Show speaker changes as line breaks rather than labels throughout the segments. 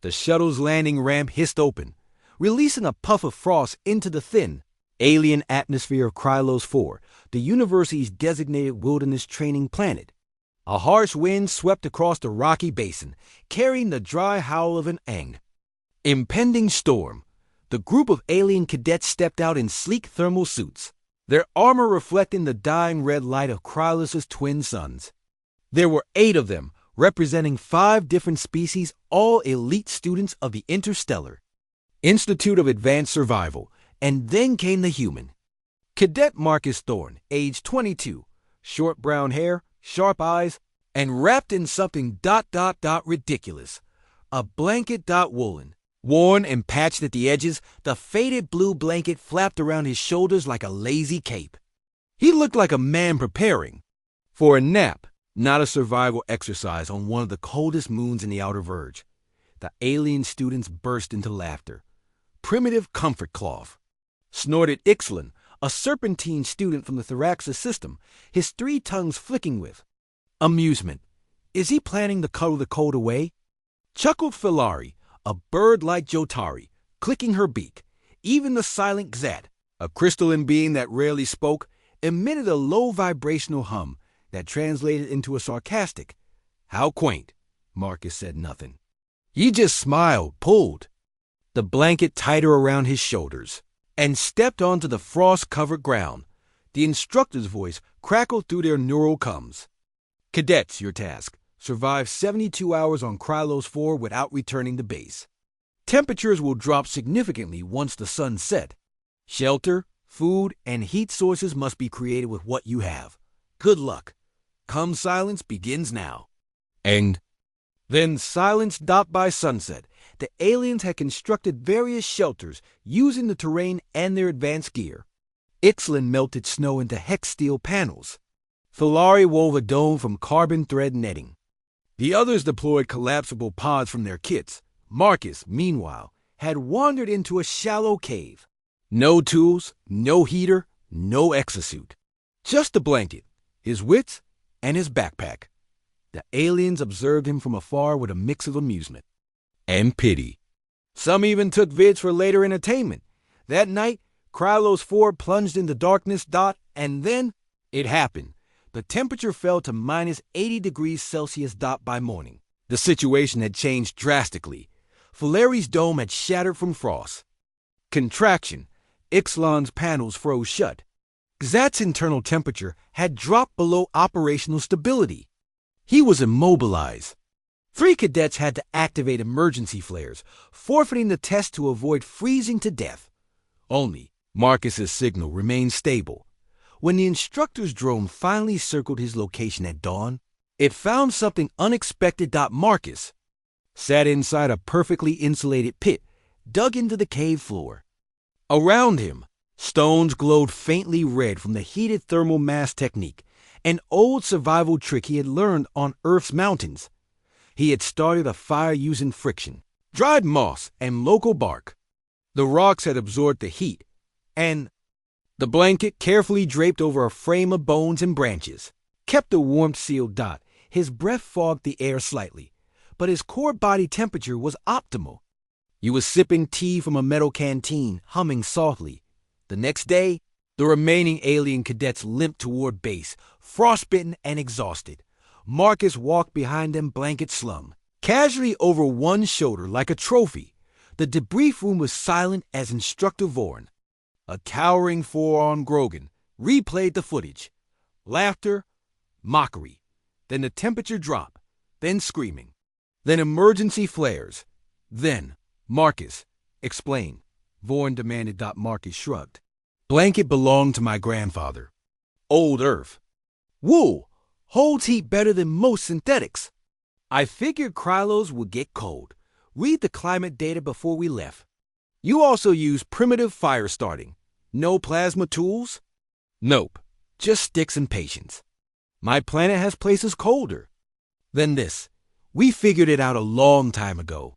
The shuttle's landing ramp hissed open, releasing a puff of frost into the thin, alien atmosphere of Krylos 4, the university's designated wilderness training planet. A harsh wind swept across the rocky basin, carrying the dry howl of an impending storm. The group of alien cadets stepped out in sleek thermal suits, their armor reflecting the dying red light of Krylos' twin suns. There were 8 of them, representing 5 different species, all elite students of the Interstellar Institute of Advanced Survival, and then came the human. Cadet Marcus Thorne, age 22, short brown hair, sharp eyes, and wrapped in something ridiculous. A blanket woolen. Worn and patched at the edges, the faded blue blanket flapped around his shoulders like a lazy cape. He looked like a man preparing for a nap, not a survival exercise on one of the coldest moons in the outer verge. The alien students burst into laughter. Primitive comfort cloth, snorted Ixalan, a serpentine student from the Thraxis system, his 3 tongues flicking with amusement. Is he planning to cuddle the cold away? Chuckled Filari, a bird-like Jotari, clicking her beak. Even the silent Xat, a crystalline being that rarely spoke, emitted a low vibrational hum that translated into a sarcastic, "How quaint." Marcus said nothing. He just smiled, pulled the blanket tighter around his shoulders, and stepped onto the frost-covered ground. The instructor's voice crackled through their neural coms. "Cadets, your task. Survive 72 hours on Krylos 4 without returning to base. Temperatures will drop significantly once the sun set. Shelter, food, and heat sources must be created with what you have. Good luck. Come silence begins now." And then silence stopped by sunset. The aliens had constructed various shelters using the terrain and their advanced gear. Ixalan melted snow into hex steel panels. Filari wove a dome from carbon thread netting. The others deployed collapsible pods from their kits. Marcus, meanwhile, had wandered into a shallow cave. No tools, no heater, no exosuit. Just a blanket, his wits, and his backpack. The aliens observed him from afar with a mix of amusement and pity. Some even took vids for later entertainment. That night, Krylos 4 plunged into darkness. And then it happened. The temperature fell to minus 80 degrees Celsius. By morning, the situation had changed drastically. Filari's dome had shattered from frost. Contraction. Ixalan's panels froze shut. Xat's internal temperature had dropped below operational stability. He was immobilized. 3 cadets had to activate emergency flares, forfeiting the test to avoid freezing to death. Only Marcus's signal remained stable. When the instructor's drone finally circled his location at dawn, it found something unexpected. Marcus sat inside a perfectly insulated pit dug into the cave floor. Around him, stones glowed faintly red from the heated thermal mass technique, an old survival trick he had learned on Earth's mountains. He had started a fire using friction, dried moss, and local bark. The rocks had absorbed the heat, and the blanket, carefully draped over a frame of bones and branches, kept the warmth sealed. His breath fogged the air slightly, but his core body temperature was optimal. He was sipping tea from a metal canteen, humming softly. The next day, the remaining alien cadets limped toward base, frostbitten and exhausted. Marcus walked behind them, blanket slung, casually over one shoulder like a trophy. The debrief room was silent as Instructor Vorn, a towering 4-armed Grogan, replayed the footage. Laughter, mockery, then the temperature drop, then screaming, then emergency flares, then, "Marcus, explain," Vorn demanded. Marcus shrugged. "Blanket belonged to my grandfather. Old Earth. Wool holds heat better than most synthetics. I figured Krylos would get cold. Read the climate data before we left. You also use primitive fire starting. No plasma tools?" "Nope. Just sticks and patience. My planet has places colder." "Then this. We figured it out a long time ago."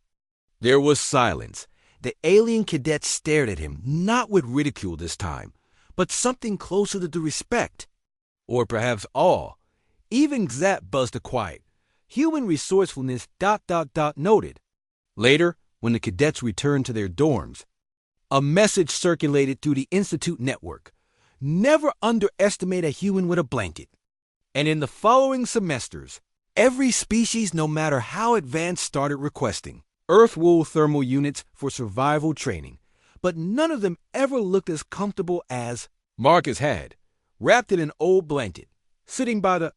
There was silence. The alien cadets stared at him, not with ridicule this time, but something closer to the respect. Or perhaps awe. Even Xat buzzed a quiet. Human resourcefulness. Noted. Later, when the cadets returned to their dorms, a message circulated through the Institute network: never underestimate a human with a blanket. And in the following semesters, every species, no matter how advanced, started requesting Earth wool thermal units for survival training, but none of them ever looked as comfortable as Marcus had, wrapped in an old blanket, sitting by the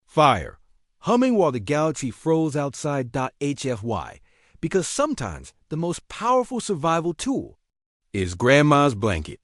fire, humming while the galaxy froze outside. HFY, because sometimes the most powerful survival tool is Grandma's blanket.